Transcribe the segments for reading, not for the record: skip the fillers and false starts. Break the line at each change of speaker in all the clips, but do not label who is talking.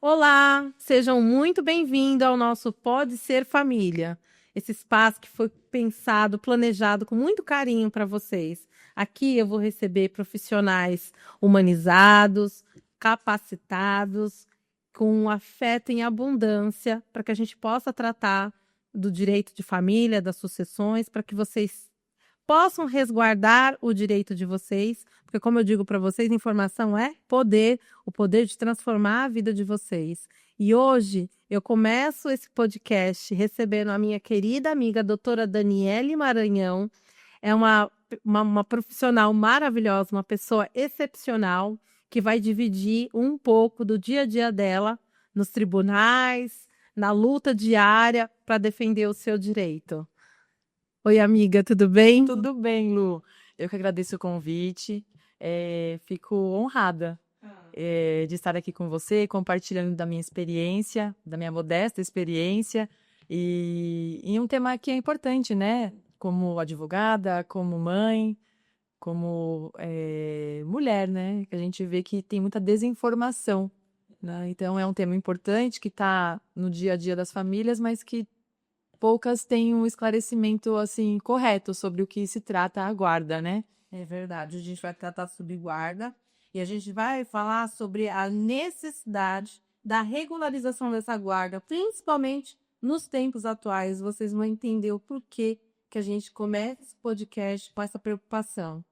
Olá, sejam muito bem-vindos ao nosso Pode Ser Família, esse espaço que foi pensado, planejado com muito carinho para vocês. Aqui eu vou receber profissionais humanizados, capacitados, com um afeto em abundância, para que a gente possa tratar do direito de família, das sucessões, para que vocês possam resguardar o direito de vocês, porque, como eu digo para vocês, informação é poder, o poder de transformar a vida de vocês. E hoje eu começo esse podcast recebendo a minha querida amiga, doutora Daniele Maranhão. É uma profissional maravilhosa, uma pessoa excepcional, que vai dividir um pouco do dia a dia dela nos tribunais, na luta diária para defender o seu direito. Oi, amiga, tudo bem?
Tudo bem, Lu. Eu que agradeço o convite. Fico honrada, de estar aqui com você, compartilhando da minha experiência, da minha modesta experiência, e em um tema que é importante, né? Como advogada, como mãe, como mulher, né? Que a gente vê que tem muita desinformação, né? Então, é um tema importante que está no dia a dia das famílias, mas que poucas têm um esclarecimento assim correto sobre o que se trata a guarda, né?
É verdade, a gente vai tratar sobre guarda e a gente vai falar sobre a necessidade da regularização dessa guarda, principalmente nos tempos atuais. Vocês vão entender o porquê que a gente começa esse podcast com essa preocupação.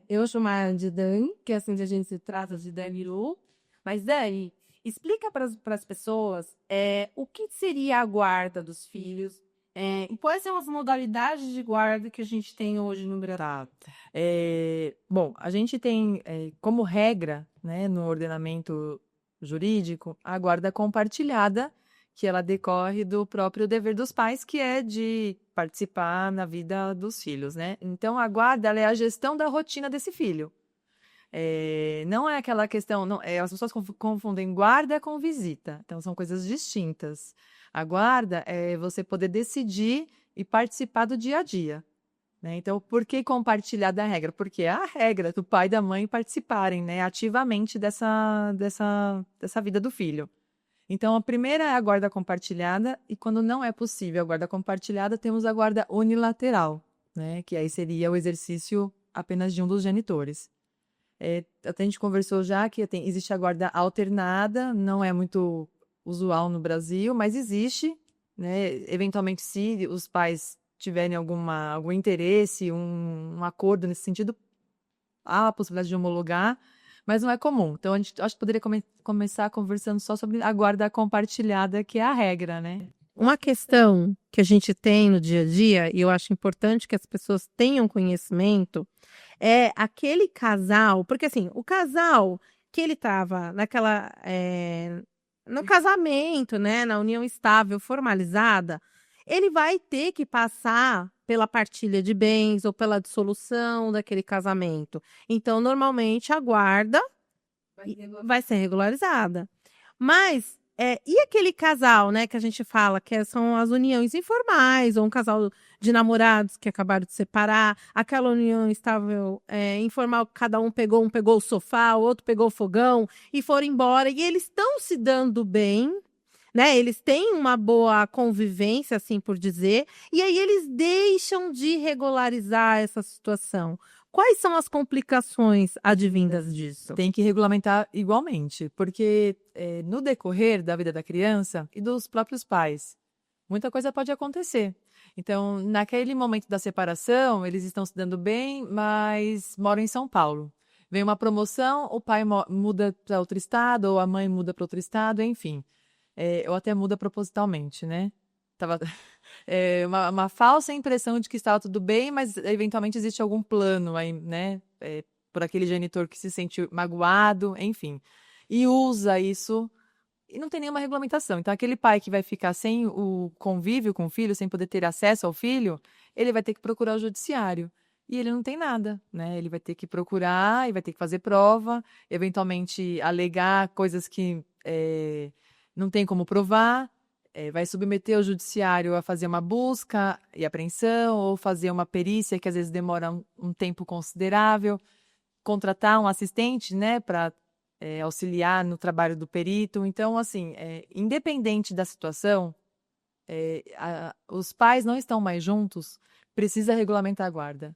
Eu chamo ela de Dani, que é assim que a gente se trata de Dani Lu. Mas, Dani, explica para as pessoas o que seria a guarda dos filhos e quais são as modalidades de guarda que a gente tem hoje no Brasil.
Tá. Bom, a gente tem como regra, né, no ordenamento jurídico, a guarda compartilhada, que ela decorre do próprio dever dos pais, que é de participar na vida dos filhos, né? Então, a guarda, ela é a gestão da rotina desse filho. Não é aquela questão, não, as pessoas confundem guarda com visita, então são coisas distintas. A guarda é você poder decidir e participar do dia a dia, né? Então, por que compartilhar da regra? Porque é a regra do pai e da mãe participarem, né, ativamente dessa vida do filho. Então, a primeira é a guarda compartilhada, e quando não é possível a guarda compartilhada, temos a guarda unilateral, né, que aí seria o exercício apenas de um dos genitores. Até a gente conversou já que existe a guarda alternada, não é muito usual no Brasil, mas existe, né? Eventualmente, se os pais tiverem algum interesse, um acordo nesse sentido, há a possibilidade de homologar, mas não é comum. Então, a gente acho que poderia começar conversando só sobre a guarda compartilhada, que é a regra, né?
Uma questão que a gente tem no dia a dia, e eu acho importante que as pessoas tenham conhecimento, é aquele casal, porque assim, o casal que ele estava no casamento, né, na união estável, formalizada, ele vai ter que passar pela partilha de bens ou pela dissolução daquele casamento. Então, normalmente, a guarda vai ser regularizada. Mas, e aquele casal, né, que a gente fala são as uniões informais, ou um casal de namorados que acabaram de separar, aquela união estável, informal, cada um pegou o sofá, o outro pegou o fogão e foram embora, e eles estão se dando bem, né? Eles têm uma boa convivência, assim por dizer, e aí eles deixam de regularizar essa situação. Quais são as complicações advindas disso?
Tem que regulamentar igualmente, porque no decorrer da vida da criança e dos próprios pais, muita coisa pode acontecer. Então, naquele momento da separação, eles estão se dando bem, mas moram em São Paulo. Vem uma promoção, o pai muda para outro estado, ou a mãe muda para outro estado, enfim. Ou até muda propositalmente, né? Tava, uma falsa impressão de que estava tudo bem, mas eventualmente existe algum plano aí, né? Por aquele genitor que se sente magoado, enfim. E usa isso e não tem nenhuma regulamentação. Então, aquele pai que vai ficar sem o convívio com o filho, sem poder ter acesso ao filho, ele vai ter que procurar o judiciário. E ele não tem nada, né? Ele vai ter que procurar e vai ter que fazer prova, eventualmente alegar coisas que não tem como provar, vai submeter o judiciário a fazer uma busca e apreensão, ou fazer uma perícia que às vezes demora um tempo considerável, contratar um assistente, né, para auxiliar no trabalho do perito. Então, assim, independente da situação, os pais não estão mais juntos, precisa regulamentar a guarda.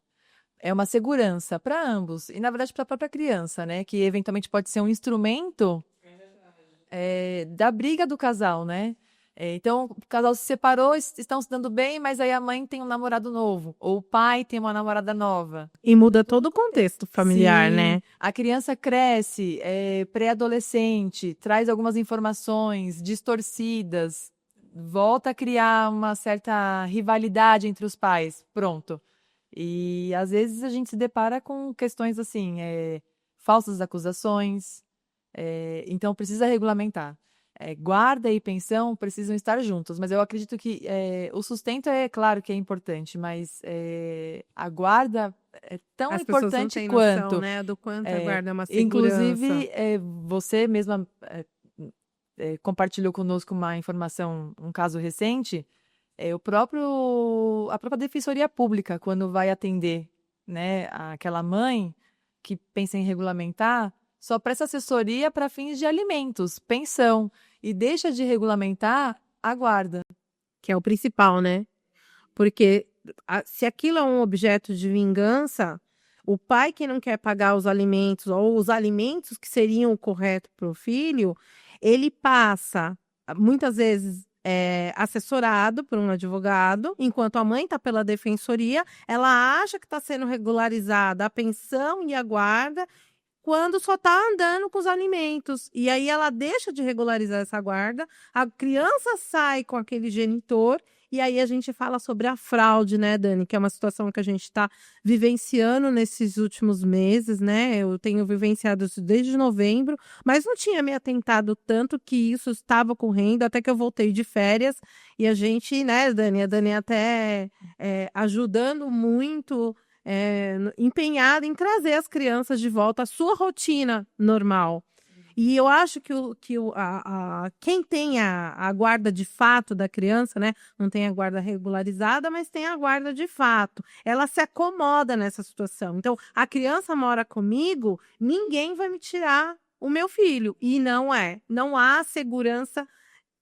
É uma segurança para ambos e, na verdade, para a própria criança, né? Que eventualmente pode ser um instrumento da briga do casal, né? Então, o casal se separou, estão se dando bem, mas aí a mãe tem um namorado novo, ou o pai tem uma namorada nova.
E muda todo o contexto familiar,
Sim,
né?
a criança cresce, pré-adolescente, traz algumas informações distorcidas, volta a criar uma certa rivalidade entre os pais. Pronto. E às vezes a gente se depara com questões assim, falsas acusações, então precisa regulamentar. Guarda e pensão precisam estar juntos, mas eu acredito que o sustento é claro que é importante, mas a guarda é tão
As pessoas não
importante
têm
quanto.
noção, né, do quanto a guarda é uma segurança.
Inclusive, você mesma compartilhou conosco uma informação, um caso recente. A própria Defensoria Pública, quando vai atender, né, aquela mãe que pensa em regulamentar, só presta assessoria para fins de alimentos, pensão, e deixa de regulamentar a guarda.
Que é o principal, né? Porque se aquilo é um objeto de vingança, o pai que não quer pagar os alimentos ou os alimentos que seriam o correto para o filho, ele passa, muitas vezes, assessorado por um advogado, enquanto a mãe está pela defensoria, ela acha que está sendo regularizada a pensão e a guarda, quando só está andando com os alimentos. E aí ela deixa de regularizar essa guarda, a criança sai com aquele genitor, e aí a gente fala sobre a fraude, né, Dani? Que é uma situação que a gente está vivenciando nesses últimos meses, né? Eu tenho vivenciado isso desde novembro, mas não tinha me atentado tanto que isso estava ocorrendo, até que eu voltei de férias, e a gente, né, Dani? A Dani até ajudando muito, empenhada em trazer as crianças de volta à sua rotina normal. E eu acho que quem tem a guarda de fato da criança, né? Não tem a guarda regularizada, mas tem a guarda de fato. Ela se acomoda nessa situação. Então, a criança mora comigo, ninguém vai me tirar o meu filho. E não é. Não há segurança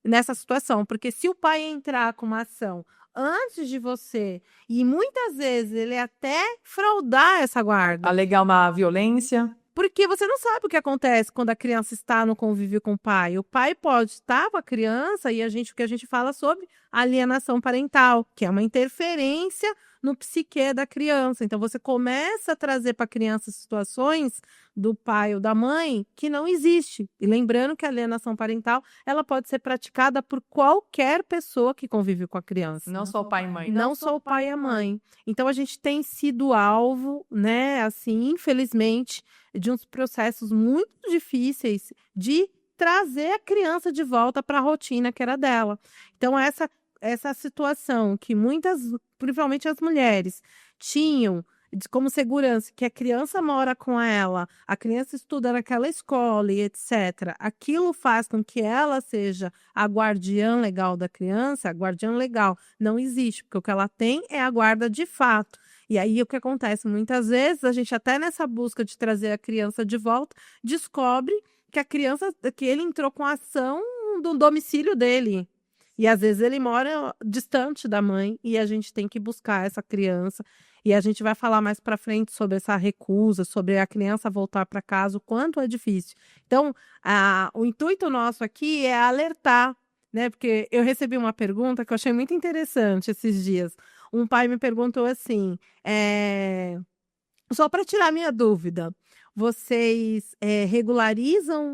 nessa situação. Porque se o pai entrar com uma ação antes de você, e muitas vezes ele até fraudar essa guarda.
Alegar uma violência.
Porque você não sabe o que acontece quando a criança está no convívio com o pai. O pai pode estar com a criança e o que a gente fala sobre alienação parental, que é uma interferência no psique da criança. Então, você começa a trazer para a criança situações do pai ou da mãe que não existe. E lembrando que a alienação parental, ela pode ser praticada por qualquer pessoa que convive com a criança.
Não só o pai e mãe.
Não só o pai e a mãe. Então, a gente tem sido alvo, né, assim, infelizmente, de uns processos muito difíceis de trazer a criança de volta para a rotina que era dela. Então, essa situação que muitas, principalmente as mulheres, tinham como segurança, que a criança mora com ela, a criança estuda naquela escola e etc. Aquilo faz com que ela seja a guardiã legal da criança. A guardiã legal não existe, porque o que ela tem é a guarda de fato. E aí o que acontece? Muitas vezes a gente até nessa busca de trazer a criança de volta, descobre que ele entrou com a ação do domicílio dele. E às vezes ele mora distante da mãe e a gente tem que buscar essa criança. E a gente vai falar mais para frente sobre essa recusa, sobre a criança voltar para casa, o quanto é difícil. Então, o intuito nosso aqui é alertar, né? Porque eu recebi uma pergunta que eu achei muito interessante esses dias. Um pai me perguntou assim, só para tirar minha dúvida, vocês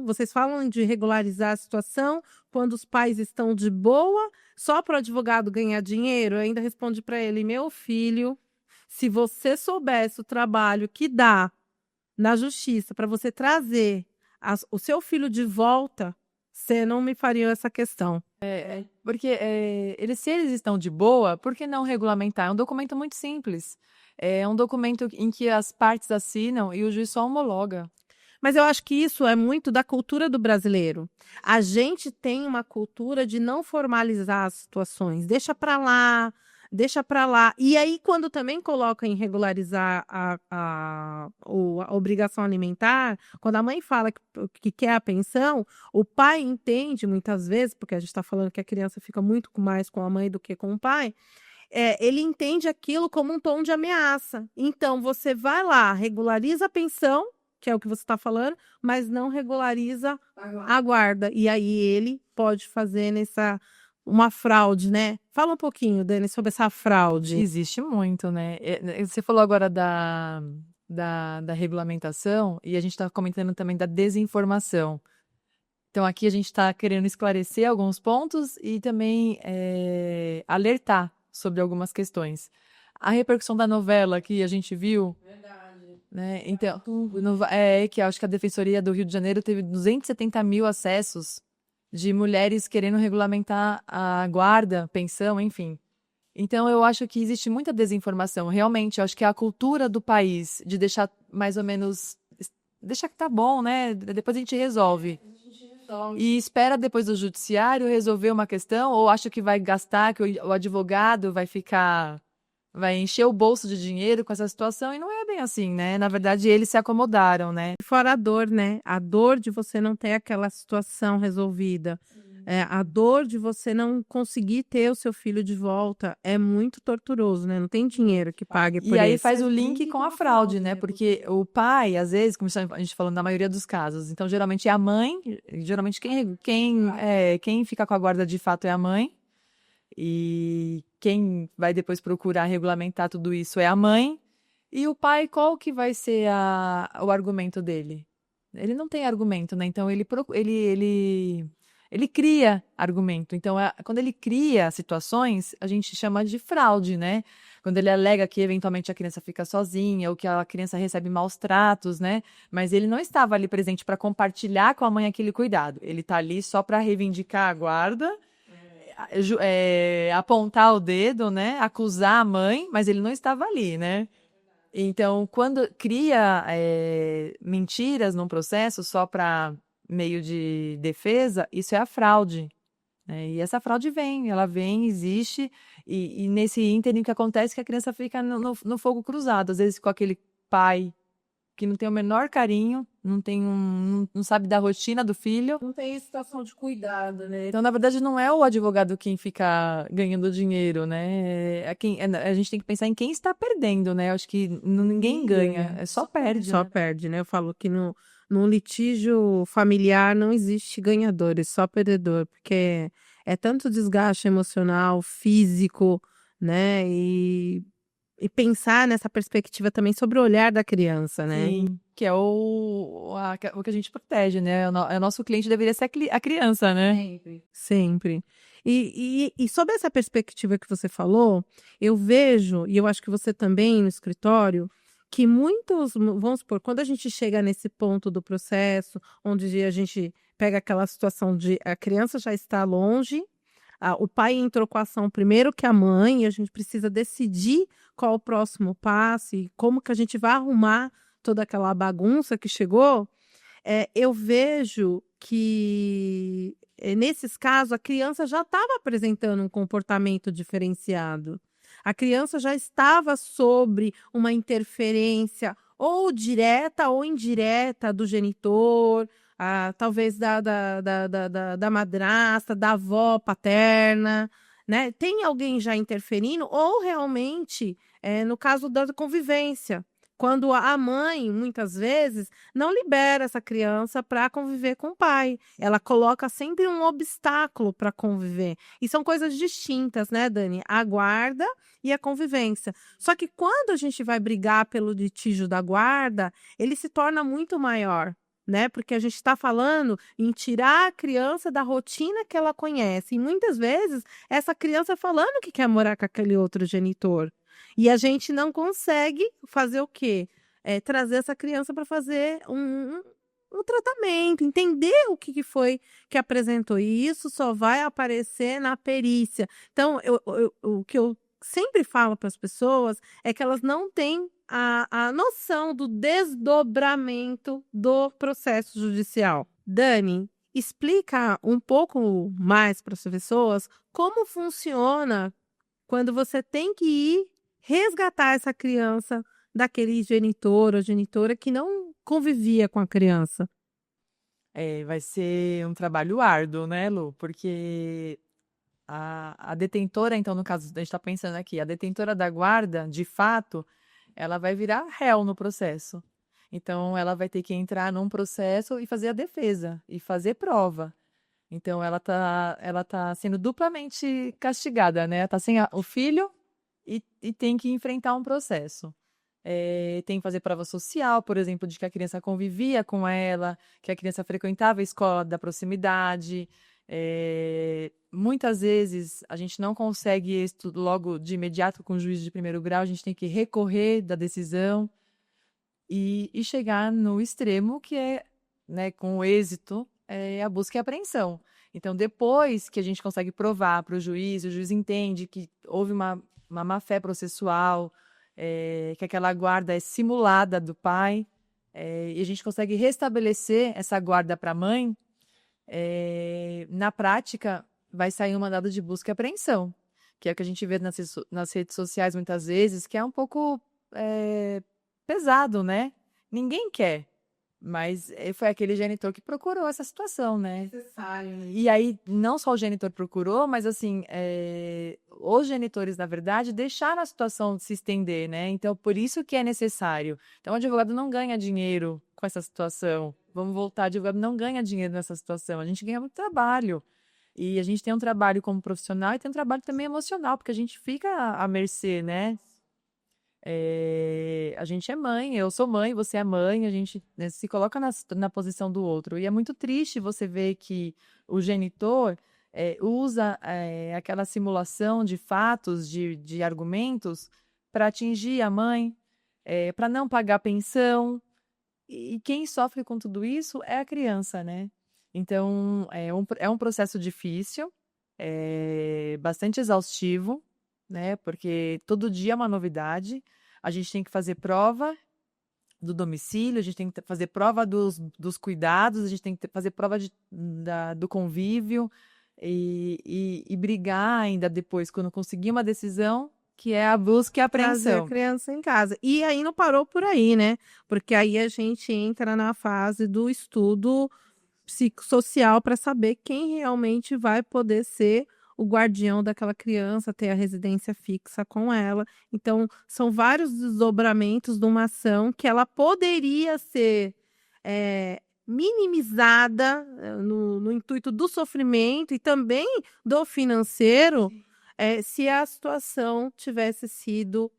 vocês falam de regularizar a situação quando os pais estão de boa, só para o advogado ganhar dinheiro? Eu ainda respondi para ele, meu filho, se você soubesse o trabalho que dá na justiça para você trazer o seu filho de volta, você não me faria essa questão.
Porque se eles estão de boa, por que não regulamentar? É um documento muito simples. É um documento em que as partes assinam e o juiz só homologa.
Mas eu acho que isso é muito da cultura do brasileiro. A gente tem uma cultura de não formalizar as situações. Deixa para lá, deixa para lá. E aí, quando também coloca em regularizar a obrigação alimentar, quando a mãe fala que quer a pensão, o pai entende muitas vezes, porque a gente está falando que a criança fica muito mais com a mãe do que com o pai, ele entende aquilo como um tom de ameaça. Então, você vai lá, regulariza a pensão, que é o que você está falando, mas não regulariza a guarda. E aí ele pode fazer uma fraude, né? Fala um pouquinho, Dani, sobre essa fraude.
Existe muito, né? Você falou agora da regulamentação e a gente está comentando também da desinformação. Então, aqui a gente está querendo esclarecer alguns pontos e também alertar sobre algumas questões. A repercussão da novela que a gente viu, né? Então, que eu acho que a Defensoria do Rio de Janeiro teve 270 mil acessos de mulheres querendo regulamentar a guarda, pensão, enfim. Então, eu acho que existe muita desinformação. Realmente, eu acho que é a cultura do país de deixar mais ou menos... Deixar que tá bom, né? Depois a gente resolve. E espera depois do judiciário resolver uma questão ou acha que vai gastar, que o advogado vai encher o bolso de dinheiro com essa situação e não é bem assim, né? Na verdade, eles se acomodaram, né?
Fora a dor, né? A dor de você não ter aquela situação resolvida. A dor de você não conseguir ter o seu filho de volta é muito torturoso, né? Não tem dinheiro que pague por isso.
E aí faz o link com a fraude, né? Porque o pai, às vezes, como a gente falando na maioria dos casos, então geralmente é a mãe, geralmente quem fica com a guarda de fato é a mãe, e quem vai depois procurar regulamentar tudo isso é a mãe, e o pai, qual que vai ser o argumento dele? Ele não tem argumento, né? Então ele cria argumento. Então, quando ele cria situações, a gente chama de fraude, né? Quando ele alega que eventualmente a criança fica sozinha ou que a criança recebe maus tratos, né? Mas ele não estava ali presente para compartilhar com a mãe aquele cuidado. Ele está ali só para reivindicar a guarda, apontar o dedo, né? Acusar a mãe, mas ele não estava ali, né? Então, quando cria mentiras num processo só para meio de defesa, isso é a fraude. Né? E essa fraude ela vem, existe, e nesse ínterim o que acontece é que a criança fica no fogo cruzado, às vezes com aquele pai que não tem o menor carinho, não sabe da rotina do filho.
Não tem situação de cuidado, né?
Então, na verdade, não é o advogado quem fica ganhando dinheiro, né? A gente tem que pensar em quem está perdendo, né? Eu acho que ninguém ganha, só perde.
Só perde, né? Eu falo que num litígio familiar não existe ganhadores, só perdedor, porque é tanto desgaste emocional, físico, né? E pensar nessa perspectiva também sobre o olhar da criança, né?
Sim, que é o que a gente protege, né? O nosso cliente deveria ser a criança, né?
Sempre. Sempre. E sobre essa perspectiva que você falou, eu vejo, e eu acho que você também no escritório, que muitos, vamos supor, quando a gente chega nesse ponto do processo, onde a gente pega aquela situação de a criança já está longe, o pai entrou com a ação primeiro que a mãe, e a gente precisa decidir qual o próximo passo e como que a gente vai arrumar toda aquela bagunça que chegou. Eu vejo que, nesses casos, a criança já estava apresentando um comportamento diferenciado. A criança já estava sobre uma interferência ou direta ou indireta do genitor, talvez da madrasta, da avó paterna, né? Tem alguém já interferindo ou realmente, no caso da convivência, quando a mãe, muitas vezes, não libera essa criança para conviver com o pai. Ela coloca sempre um obstáculo para conviver. E são coisas distintas, né, Dani? A guarda e a convivência. Só que quando a gente vai brigar pelo litígio da guarda, ele se torna muito maior. Né? Porque a gente está falando em tirar a criança da rotina que ela conhece. E muitas vezes essa criança falando que quer morar com aquele outro genitor. E a gente não consegue fazer o quê? Trazer essa criança para fazer um tratamento, entender o que foi que apresentou. E isso só vai aparecer na perícia. Então, o que eu sempre falo para as pessoas é que elas não têm a noção do desdobramento do processo judicial. Dani, explica um pouco mais para as pessoas como funciona quando você tem que ir resgatar essa criança daquele genitor ou genitora que não convivia com a criança.
Vai ser um trabalho árduo, né, Lu? Porque a detentora, então, no caso, a gente está pensando aqui, a detentora da guarda, de fato, ela vai virar réu no processo. Então, ela vai ter que entrar num processo e fazer a defesa, e fazer prova. Então, ela tá sendo duplamente castigada, né? Tá sem o filho e tem que enfrentar um processo. Tem que fazer prova social, por exemplo, de que a criança convivia com ela, que a criança frequentava a escola da proximidade. Muitas vezes a gente não consegue isso logo de imediato com o juiz de primeiro grau, a gente tem que recorrer da decisão e chegar no extremo que é, né, com êxito, a busca e apreensão. Então, depois que a gente consegue provar para o juiz entende que houve uma má-fé processual, que aquela guarda é simulada do pai, e a gente consegue restabelecer essa guarda para a mãe, na prática, vai sair um mandado de busca e apreensão, que é o que a gente vê nas redes sociais muitas vezes, que é um pouco pesado, né? Ninguém quer, mas foi aquele genitor que procurou essa situação, né?
Necessário.
E aí, não só o genitor procurou, mas assim, os genitores, na verdade, deixaram a situação se estender, né? Então, por isso que é necessário. Então, o advogado não ganha dinheiro com essa situação. Vamos voltar, o advogado não ganha dinheiro nessa situação. A gente ganha muito trabalho. E a gente tem um trabalho como profissional e tem um trabalho também emocional, porque a gente fica à mercê, né? A gente é mãe, eu sou mãe, você é mãe, a gente, né, se coloca na posição do outro. E é muito triste você ver que o genitor usa aquela simulação de fatos, de argumentos, para atingir a mãe, para não pagar pensão. E quem sofre com tudo isso é a criança, né? Então, é um processo difícil, bastante exaustivo, né? Porque todo dia é uma novidade. A gente tem que fazer prova do domicílio, a gente tem que fazer prova dos cuidados, a gente tem que fazer prova do convívio e brigar ainda depois, quando conseguir uma decisão, que é a busca e a
Trazer a
apreensão.
criança em casa. E aí não parou por aí, né? Porque aí a gente entra na fase do estudo psicossocial para saber quem realmente vai poder ser o guardião daquela criança, ter a residência fixa com ela. Então, são vários desdobramentos de uma ação que ela poderia ser minimizada no intuito do sofrimento e também do financeiro, se a situação tivesse sido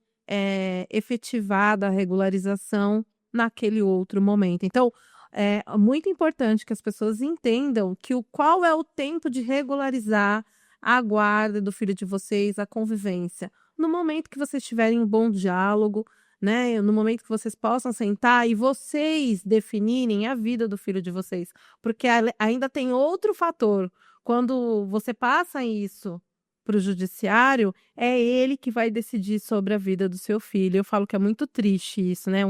efetivada, a regularização naquele outro momento. Então, é muito importante que as pessoas entendam que qual é o tempo de regularizar a guarda do filho de vocês, a convivência. No momento que vocês tiverem um bom diálogo, né? No momento que vocês possam sentar e vocês definirem a vida do filho de vocês. Porque ainda tem outro fator. Quando você passa isso para o judiciário, é ele que vai decidir sobre a vida do seu filho. Eu falo que é muito triste isso, né?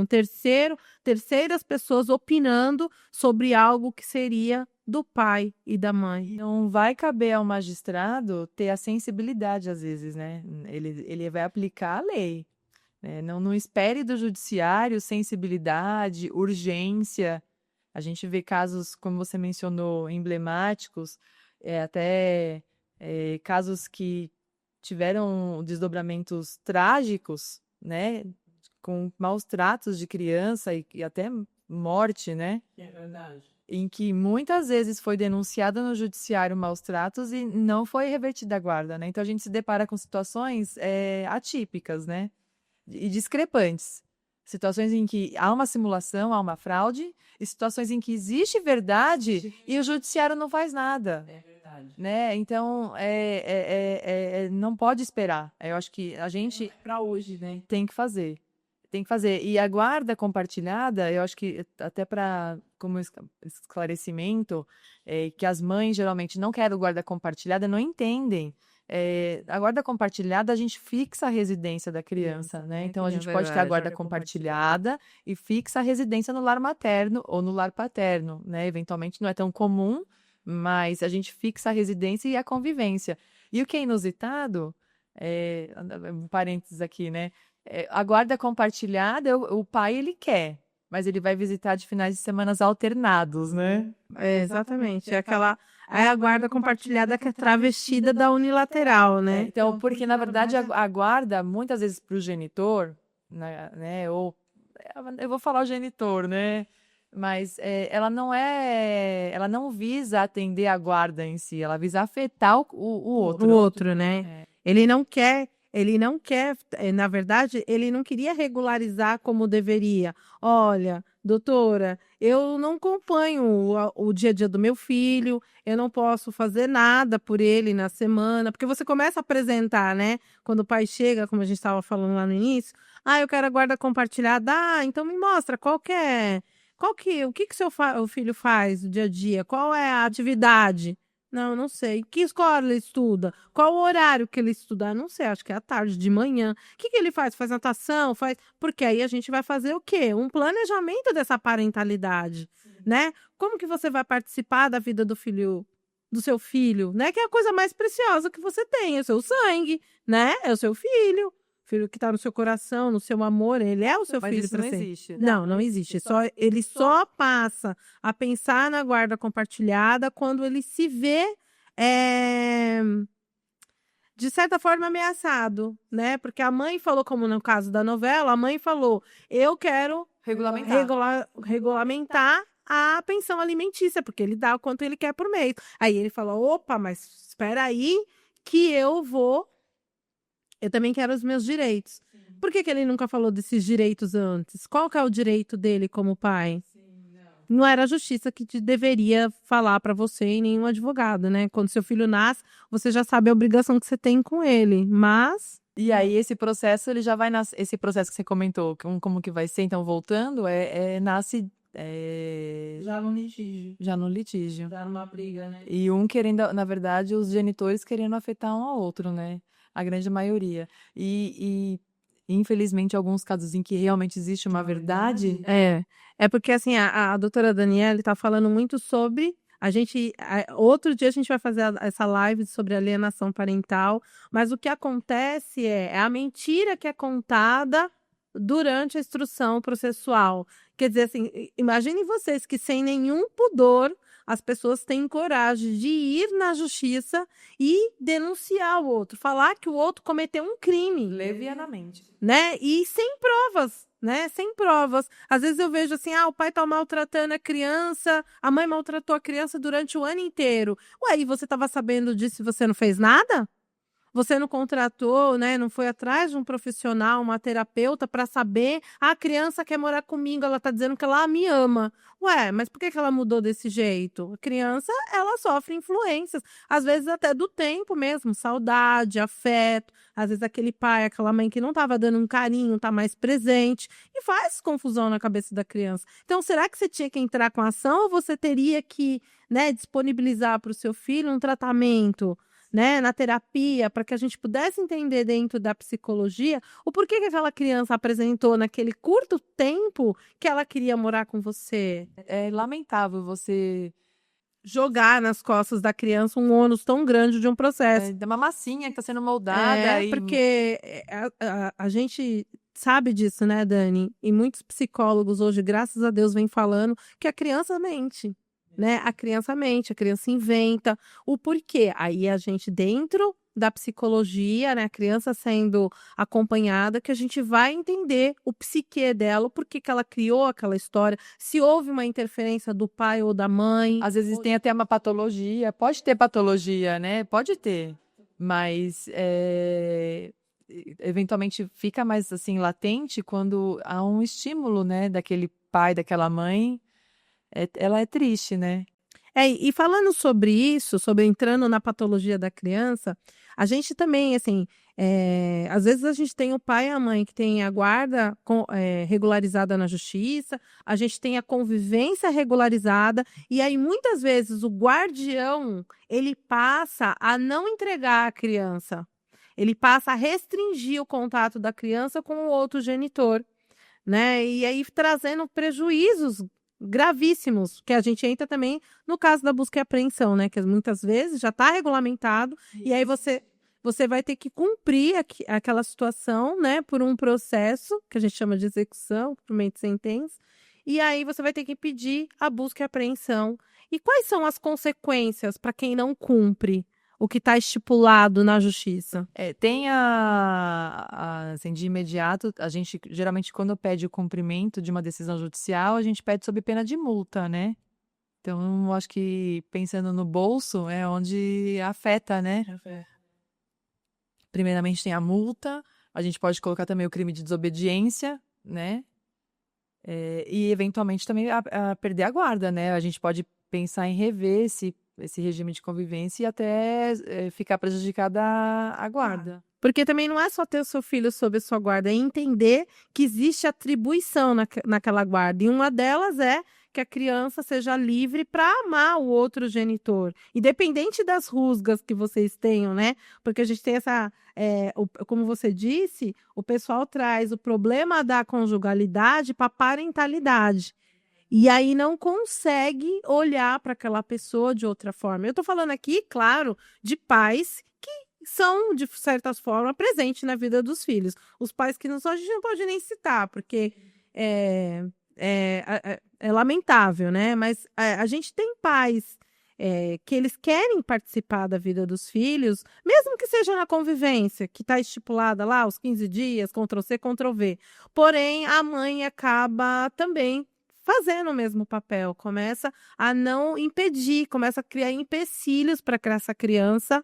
Terceiras pessoas opinando sobre algo que seria do pai e da mãe.
Não vai caber ao magistrado ter a sensibilidade, às vezes, né? Ele vai aplicar a lei, né? Não espere do judiciário sensibilidade, urgência. A gente vê casos, como você mencionou, emblemáticos, até casos que tiveram desdobramentos trágicos, né? Com maus tratos de criança e até morte, né?
É verdade.
Em que muitas vezes foi denunciado no judiciário maus tratos e não foi revertida a guarda, né? Então a gente se depara com situações atípicas, né? E discrepantes. Situações em que há uma simulação, há uma fraude, e situações em que existe verdade e o judiciário não faz nada.
É verdade.
Né? Então, não pode esperar. Eu acho que a gente
Para hoje, né?
tem que fazer. Tem que fazer. E a guarda compartilhada, eu acho que até para como esclarecimento, que as mães geralmente não querem guarda compartilhada, não entendem. A guarda compartilhada, a gente fixa a residência da criança, né? Então, a gente pode ter a guarda compartilhada e fixa a residência no lar materno ou no lar paterno, né? Eventualmente não é tão comum, mas a gente fixa a residência e a convivência. E o que é inusitado Um parênteses aqui, né? A guarda compartilhada, o pai, ele quer, mas ele vai visitar de finais de semanas alternados, né?
Exatamente. É a guarda compartilhada que é travestida da unilateral, né?
Então, porque na verdade a guarda, muitas vezes para o genitor, né? Ou eu vou falar o genitor, né? Mas ela não visa atender a guarda em si, ela visa afetar o outro.
O outro, né? Ele não quer, na verdade, ele não queria regularizar como deveria. Olha, doutora, eu não acompanho o dia a dia do meu filho, eu não posso fazer nada por ele na semana, porque você começa a apresentar, né? Quando o pai chega, como a gente estava falando lá no início, eu quero a guarda compartilhada, então me mostra o que o filho faz no dia a dia, qual é a atividade? Não sei. Que escola ele estuda? Qual o horário que ele estuda? Não sei, acho que é à tarde, de manhã. O que ele faz? Faz natação? Porque aí a gente vai fazer o quê? Um planejamento dessa parentalidade, né? Como que você vai participar da vida do seu filho, né? Que é a coisa mais preciosa que você tem, é o seu sangue, né? É o seu filho. Filho que está no seu coração, no seu amor, ele é o seu filho para sempre.
Existe.
Não existe. Ele só passa a pensar na guarda compartilhada quando ele se vê, de certa forma, ameaçado, né? Porque a mãe falou, como no caso da novela, a mãe falou, eu quero regulamentar a pensão alimentícia, porque ele dá o quanto ele quer por mês. Aí ele falou, opa, mas espera aí que eu também quero os meus direitos. Por que ele nunca falou desses direitos antes? Qual que é o direito dele como pai? Não era a justiça que deveria falar para você e nenhum advogado, né? Quando seu filho nasce, você já sabe a obrigação que você tem com ele, mas...
E aí esse processo, ele já vai nascer, esse processo que você comentou, como que vai ser, então, voltando, nasce...
Já no litígio.
Já no litígio.
Já numa briga, né?
E querendo, na verdade, os genitores querendo afetar um ao outro, né? A grande maioria. E infelizmente, alguns casos em que realmente existe uma verdade.
É porque assim, a doutora Daniela está falando muito sobre. Outro dia a gente vai fazer essa live sobre alienação parental, mas o que acontece é a mentira que é contada durante a instrução processual. Quer dizer, assim, imaginem vocês que sem nenhum pudor as pessoas têm coragem de ir na justiça e denunciar o outro, falar que o outro cometeu um crime.
Levianamente.
Né? E sem provas, né? Sem provas. Às vezes eu vejo assim, o pai tá maltratando a criança, a mãe maltratou a criança durante o ano inteiro. Ué, e você estava sabendo disso e você não fez nada? Você não contratou, né? Não foi atrás de um profissional, uma terapeuta, para saber, a criança quer morar comigo, ela está dizendo que ela me ama. Ué, mas por que ela mudou desse jeito? A criança, ela sofre influências, às vezes até do tempo mesmo, saudade, afeto, às vezes aquele pai, aquela mãe que não estava dando um carinho, está mais presente, e faz confusão na cabeça da criança. Então, será que você tinha que entrar com a ação ou você teria que, né, disponibilizar para o seu filho um tratamento, né, na terapia, para que a gente pudesse entender dentro da psicologia o porquê que aquela criança apresentou naquele curto tempo que ela queria morar com você?
É lamentável você
jogar nas costas da criança um ônus tão grande de um processo.
É uma massinha que está sendo moldada.
Porque a gente sabe disso, né, Dani? E muitos psicólogos hoje, graças a Deus, vêm falando que a criança mente. Né? A criança mente, a criança inventa o porquê. Aí a gente, dentro da psicologia, né, a criança sendo acompanhada, que a gente vai entender o psiquê dela, o porquê que ela criou aquela história, se houve uma interferência do pai ou da mãe.
Às vezes tem até uma patologia, pode ter patologia, né? Pode ter, mas eventualmente fica mais assim latente quando há um estímulo, né, daquele pai, daquela mãe. Ela é triste, né?
E falando sobre isso, sobre entrando na patologia da criança, a gente também, assim, às vezes a gente tem o pai e a mãe que tem a guarda regularizada na justiça, a gente tem a convivência regularizada, e aí muitas vezes o guardião, ele passa a não entregar a criança, ele passa a restringir o contato da criança com o outro genitor, né? E aí trazendo prejuízos gravíssimos, que a gente entra também no caso da busca e apreensão, né? Que muitas vezes já está regulamentado, e aí você você vai ter que cumprir aquela situação, né, por um processo, que a gente chama de execução, cumprimento de sentença, e aí você vai ter que pedir a busca e apreensão. E quais são as consequências para quem não cumpre o que está estipulado na justiça?
Tem assim, de imediato, a gente geralmente quando pede o cumprimento de uma decisão judicial, a gente pede sob pena de multa, né? Então, eu acho que pensando no bolso é onde afeta, né? Primeiramente tem a multa, a gente pode colocar também o crime de desobediência, né? E eventualmente também a perder a guarda, né? A gente pode pensar em rever esse regime de convivência e até ficar prejudicada a guarda.
Porque também não é só ter o seu filho sob a sua guarda, é entender que existe atribuição naquela guarda. E uma delas é que a criança seja livre para amar o outro genitor, independente das rusgas que vocês tenham, né? Porque a gente tem como você disse, o pessoal traz o problema da conjugalidade para a parentalidade. E aí não consegue olhar para aquela pessoa de outra forma. Eu estou falando aqui, claro, de pais que são, de certa forma, presentes na vida dos filhos. Os pais que não são, a gente não pode nem citar, porque é lamentável, né? Mas a gente tem pais que eles querem participar da vida dos filhos, mesmo que seja na convivência, que está estipulada lá, os 15 dias, Ctrl+C, Ctrl+V. Porém, a mãe acaba também fazendo o mesmo papel, começa a não impedir, começa a criar empecilhos para que essa criança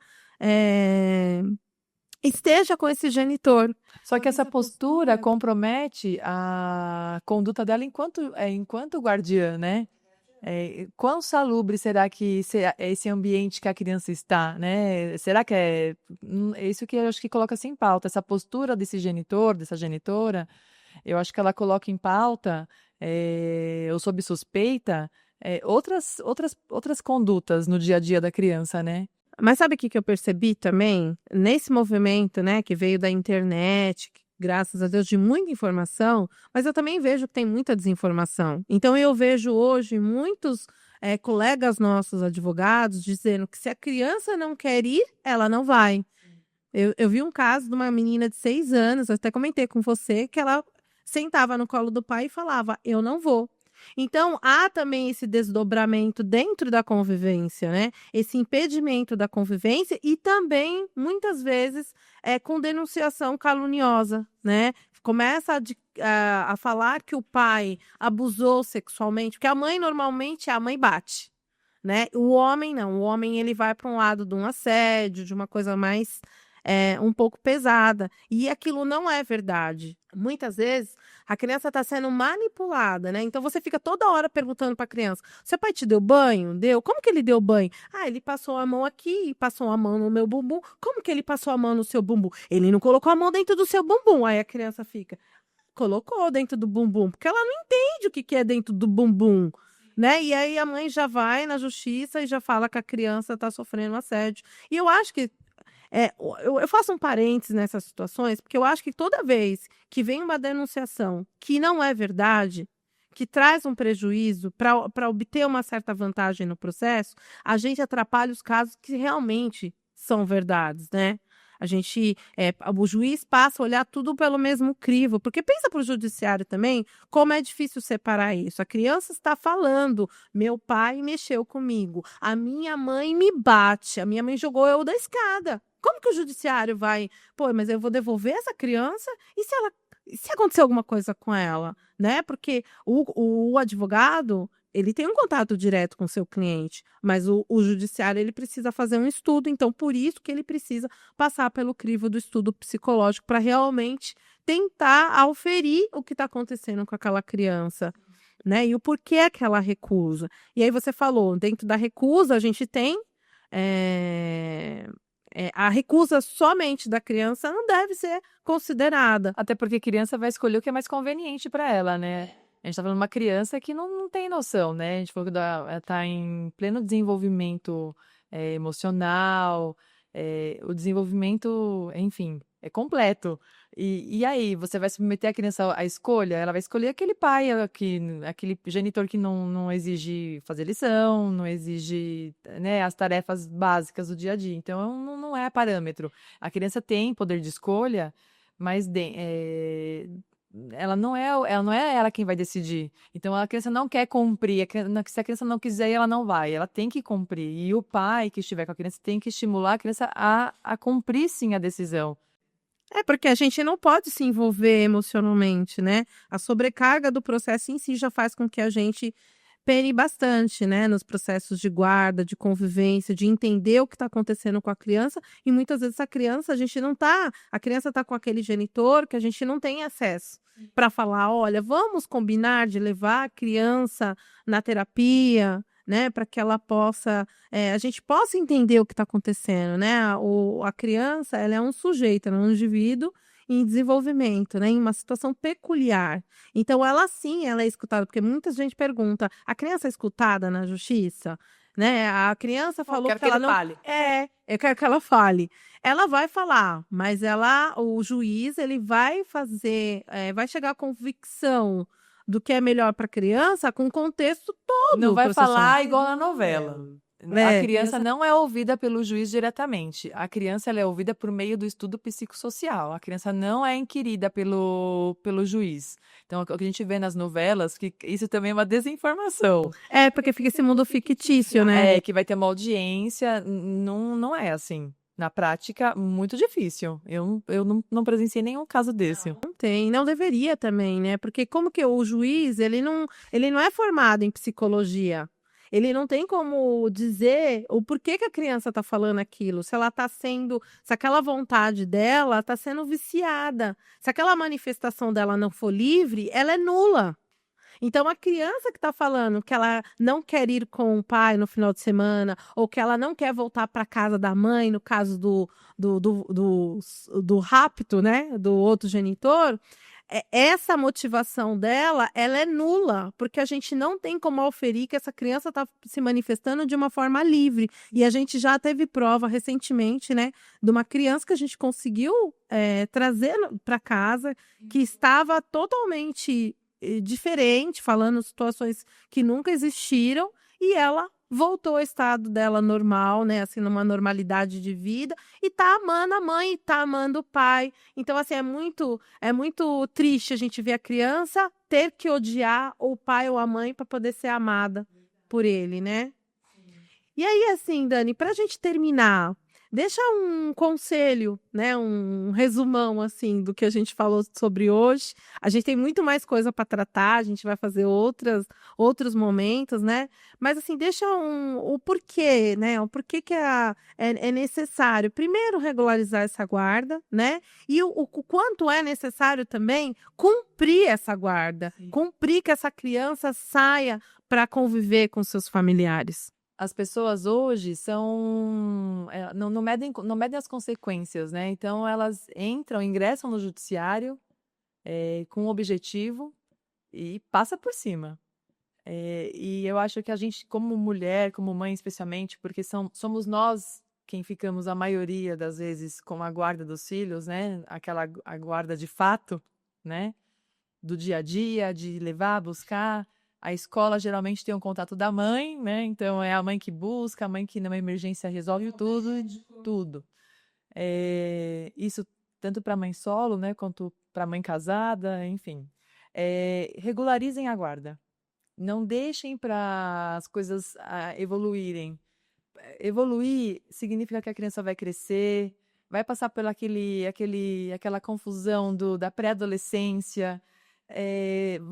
esteja com esse genitor.
Só que essa postura compromete a conduta dela enquanto guardiã, né? Quão salubre será que é esse ambiente que a criança está, né? Será que é isso que eu acho que coloca-se em pauta, essa postura desse genitor, dessa genitora, eu acho que ela coloca em pauta, ou sob suspeita, outras condutas no dia a dia da criança, né?
Mas sabe o que eu percebi também? Nesse movimento, né, que veio da internet, graças a Deus, de muita informação, mas eu também vejo que tem muita desinformação. Então, eu vejo hoje muitos colegas nossos advogados dizendo que se a criança não quer ir, ela não vai. Eu vi um caso de uma menina de 6 anos, eu até comentei com você, que ela sentava no colo do pai e falava, eu não vou. Então, há também esse desdobramento dentro da convivência, né? Esse impedimento da convivência e também, muitas vezes, com denunciação caluniosa, né? Começa a falar que o pai abusou sexualmente, porque a mãe, normalmente, a mãe bate, né? O homem não, o homem ele vai para um lado de um assédio, de uma coisa mais um pouco pesada. E aquilo não é verdade. Muitas vezes a criança está sendo manipulada, né? Então você fica toda hora perguntando para a criança: seu pai te deu banho? Deu? Como que ele deu banho? Ah, ele passou a mão aqui, passou a mão no meu bumbum. Como que ele passou a mão no seu bumbum? Ele não colocou a mão dentro do seu bumbum. Aí a criança fica: colocou dentro do bumbum, porque ela não entende o que é dentro do bumbum. Né? E aí a mãe já vai na justiça e já fala que a criança está sofrendo assédio. E eu acho que eu faço um parênteses nessas situações, porque eu acho que toda vez que vem uma denunciação que não é verdade, que traz um prejuízo para obter uma certa vantagem no processo, a gente atrapalha os casos que realmente são verdades, né? O juiz passa a olhar tudo pelo mesmo crivo, porque pensa para o judiciário também como é difícil separar isso. A criança está falando, meu pai mexeu comigo, a minha mãe me bate, a minha mãe jogou eu da escada. Como que o judiciário vai, mas eu vou devolver essa criança e se acontecer alguma coisa com ela, né? Porque o advogado, ele tem um contato direto com o seu cliente, mas o judiciário ele precisa fazer um estudo, então por isso que ele precisa passar pelo crivo do estudo psicológico para realmente tentar auferir o que está acontecendo com aquela criança, né? E o porquê aquela recusa. E aí você falou, dentro da recusa a gente tem a recusa somente da criança não deve ser considerada.
Até porque a criança vai escolher o que é mais conveniente para ela, né? A gente está falando de uma criança que não tem noção, né? A gente falou que ela está em pleno desenvolvimento emocional, o desenvolvimento, enfim, é completo. E aí, você vai submeter a criança à escolha? Ela vai escolher aquele pai, aquele genitor que não exige fazer lição, não exige, né, as tarefas básicas do dia a dia. Então, não é parâmetro. A criança tem poder de escolha, mas ela não é ela quem vai decidir. Então, a criança não quer cumprir. Se a criança não quiser, ela não vai. Ela tem que cumprir. E o pai que estiver com a criança tem que estimular a criança a cumprir, sim, a decisão.
É porque a gente não pode se envolver emocionalmente, né? A sobrecarga do processo em si já faz com que a gente pene bastante, né? Nos processos de guarda, de convivência, de entender o que está acontecendo com a criança. E muitas vezes a criança está com aquele genitor que a gente não tem acesso para falar, olha, vamos combinar de levar a criança na terapia, né? Para que ela possa, a gente possa entender o que está acontecendo, né? A criança, ela é um sujeito, ela é um indivíduo em desenvolvimento, né? Em uma situação peculiar. Então, ela sim, ela é escutada, porque muita gente pergunta: a criança é escutada na justiça? Né? A criança
Bom,
falou
quero
que
que
ela
ele
não.
fale.
Eu quero que ela fale. Ela vai falar, mas o juiz, ele vai fazer, vai chegar à convicção do que é melhor para a criança com o contexto
Não
todo
vai
processual.
falar igual na novela. A
É,
criança não é ouvida pelo juiz diretamente. A criança ela é ouvida por meio do estudo psicossocial. A criança não é inquirida pelo juiz. Então, o que a gente vê nas novelas, que isso também é uma desinformação.
porque fica esse mundo fictício, né?
É que vai ter uma audiência, não é assim. Na prática, muito difícil. Eu não presenciei nenhum caso desse.
Não tem, não deveria também, né? Porque como que o juiz, ele não é formado em psicologia. Ele não tem como dizer o porquê que a criança está falando aquilo, se ela está sendo, se aquela vontade dela está sendo viciada. Se aquela manifestação dela não for livre, ela é nula. Então, a criança que está falando que ela não quer ir com o pai no final de semana, ou que ela não quer voltar para casa da mãe, no caso do rapto, né, do outro genitor, essa motivação dela, ela é nula, porque a gente não tem como auferir que essa criança está se manifestando de uma forma livre. E a gente já teve prova recentemente, né, de uma criança que a gente conseguiu trazer para casa, que estava totalmente diferente, falando situações que nunca existiram, e ela voltou ao estado dela normal, né, assim, numa normalidade de vida, e tá amando a mãe, tá amando o pai. Então, assim, é muito triste a gente ver a criança ter que odiar o pai ou a mãe para poder ser amada por ele, né? E aí, assim, Dani, para a gente terminar, deixa um conselho, né? Um resumão, assim, do que a gente falou sobre hoje. A gente tem muito mais coisa para tratar, a gente vai fazer outros momentos, né? Mas, assim, deixa o porquê, né? O porquê que é necessário, primeiro, regularizar essa guarda, né? E o quanto é necessário também cumprir essa guarda, cumprir que essa criança saia para conviver com seus familiares.
As pessoas hoje não medem as consequências, né? Então elas ingressam no judiciário com um objetivo e passa por cima. E eu acho que a gente, como mulher, como mãe especialmente, porque somos nós quem ficamos a maioria das vezes com a guarda dos filhos, né? A guarda de fato, né? Do dia a dia, de levar, buscar. A escola geralmente tem um contato da mãe, né? Então é a mãe que busca, a mãe que numa emergência resolve tudo. Isso tanto para mãe solo, né? Quanto para mãe casada, enfim. Regularizem a guarda. Não deixem para as coisas evoluírem. Evoluir significa que a criança vai crescer, vai passar por aquela confusão da pré-adolescência.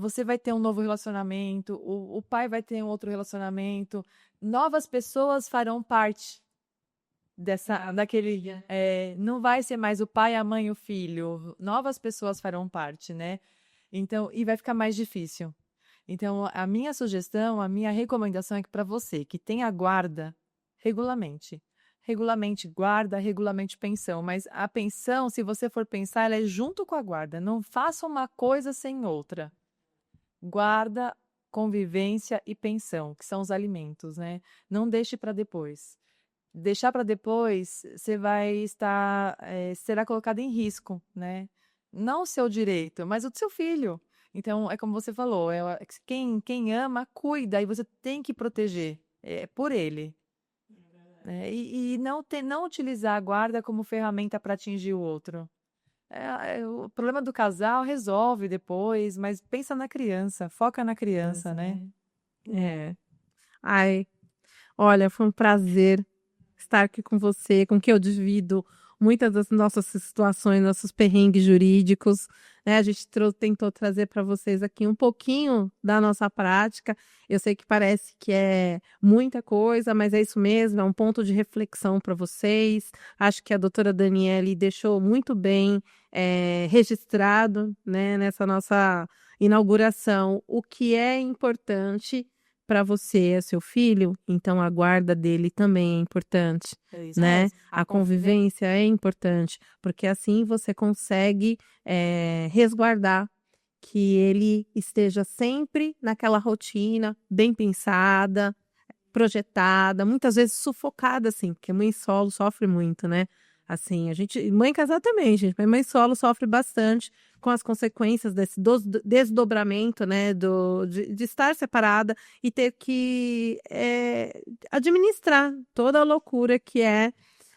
Você vai ter um novo relacionamento, o pai vai ter um outro relacionamento, novas pessoas farão parte daquele. Não vai ser mais o pai, a mãe e o filho, novas pessoas farão parte, né? Então, e vai ficar mais difícil. Então, a minha sugestão, a minha recomendação é que para você que tem a guarda, regulamente. Regulamente guarda, regulamente pensão. Mas a pensão, se você for pensar, ela é junto com a guarda. Não faça uma coisa sem outra. Guarda, convivência e pensão, que são os alimentos, né? Não deixe para depois. Deixar para depois, você vai estar, será colocado em risco, né? não o seu direito, mas o do seu filho. Então, é como você falou, quem ama, cuida, e você tem que proteger por ele. Né? E não utilizar a guarda como ferramenta para atingir o outro. O problema do casal resolve depois, mas pensa na criança, foca na criança, né?
É. Ai, olha, foi um prazer estar aqui com você, com quem eu divido muitas das nossas situações, nossos perrengues jurídicos, né? A gente tentou trazer para vocês aqui um pouquinho da nossa prática. Eu sei que parece que é muita coisa, mas é isso mesmo, é um ponto de reflexão para vocês. Acho que a doutora Daniele deixou muito bem registrado, né, nessa nossa inauguração o que é importante para você, é seu filho, então a guarda dele também é importante,
É isso
né?
mesmo.
A convivência é importante, porque assim você consegue resguardar que ele esteja sempre naquela rotina bem pensada, projetada, muitas vezes sufocada, assim, porque mãe solo sofre muito, né? Assim, mãe casada também, gente, mas mãe solo sofre bastante com as consequências desse desdobramento, né, de estar separada e ter que administrar toda a loucura que é,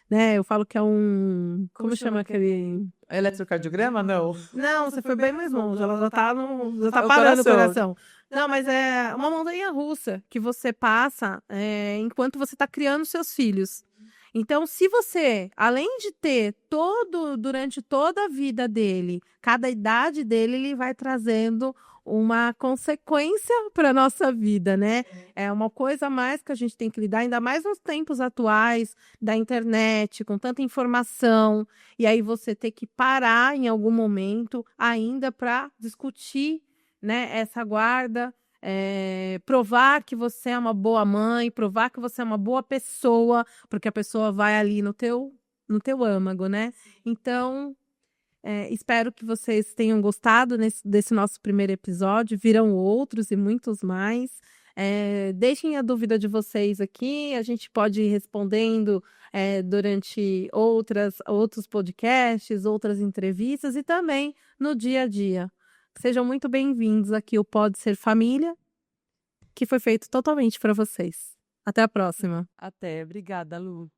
né? Eu falo que é um, como chama aquele?
Eletrocardiograma? Não.
Não, você foi bem mais longe. Ela já tá
O
parando o
coração.
coração. Não, mas é uma montanha russa que você passa enquanto você está criando seus filhos. Então, se você, além de ter durante toda a vida dele, cada idade dele, ele vai trazendo uma consequência para a nossa vida, né? É uma coisa a mais que a gente tem que lidar, ainda mais nos tempos atuais da internet, com tanta informação. E aí você ter que parar em algum momento ainda para discutir, né, essa guarda, provar que você é uma boa mãe, provar que você é uma boa pessoa, porque a pessoa vai ali no teu âmago, né? Então, espero que vocês tenham gostado desse nosso primeiro episódio. Virão outros e muitos mais. Deixem a dúvida de vocês aqui, a gente pode ir respondendo durante outros podcasts, outras entrevistas e também no dia a dia. Sejam muito bem-vindos aqui ao Pode Ser Família, que foi feito totalmente para vocês. Até a próxima.
Até. Obrigada, Lu.